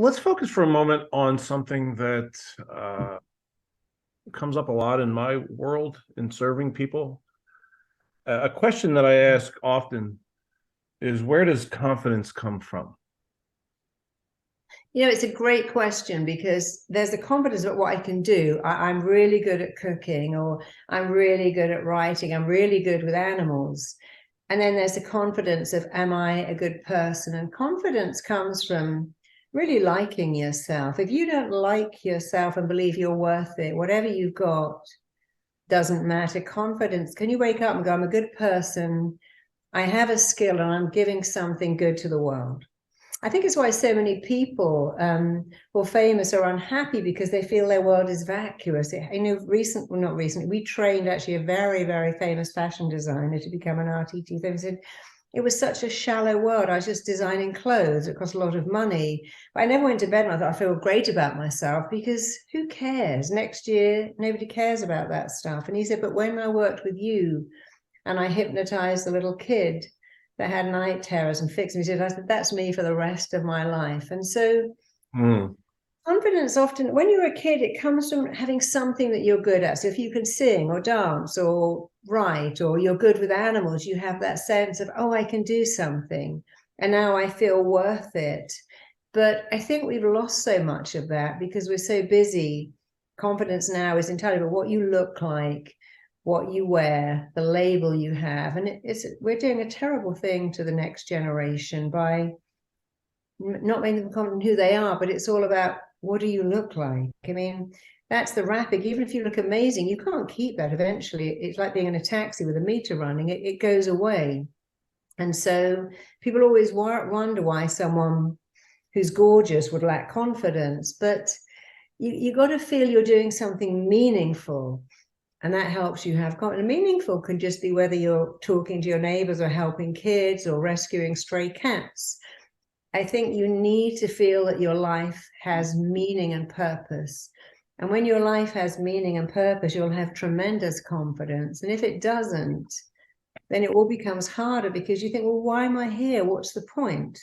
Let's focus for a moment on something that comes up a lot in my world in serving people. A question that I ask often is, where does confidence come from? You know, it's a great question because there's the confidence of what I can do. I'm really good at cooking, or I'm really good at writing. I'm really good with animals. And then there's the confidence of, am I a good person? And confidence comes from really liking yourself. If you don't like yourself and believe you're worth it, whatever you've got doesn't matter. Confidence, can you wake up and go, I'm a good person, I have a skill, and I'm giving something good to the world? I think it's why so many people who are famous are unhappy, because they feel their world is vacuous. Not recently, we trained actually a very, very famous fashion designer to become an RTT. They said it was such a shallow world. I was just designing clothes. It cost a lot of money. But I never went to bed and I thought I feel great about myself, because who cares? Next year, nobody cares about that stuff. And he said, but when I worked with you and I hypnotized the little kid that had night terrors and fixed me, I said, that's me for the rest of my life. And so confidence often, when you're a kid, it comes from having something that you're good at. So if you can sing or dance or write, or you're good with animals, you have that sense of, oh, I can do something, and now I feel worth it. But I think we've lost so much of that because we're so busy. Confidence now is entirely about what you look like, what you wear, the label you have. And we're doing a terrible thing to the next generation by not making them confident in who they are, but it's all about, what do you look like? I mean, that's the wrapping. Even if you look amazing, you can't keep that eventually. It's like being in a taxi with a meter running. It goes away. And so people always wonder why someone who's gorgeous would lack confidence. But you got to feel you're doing something meaningful. And that helps you have confidence. Meaningful can just be whether you're talking to your neighbors or helping kids or rescuing stray cats. I think you need to feel that your life has meaning and purpose. And when your life has meaning and purpose, you'll have tremendous confidence. And if it doesn't, then it all becomes harder, because you think, well, why am I here? What's the point?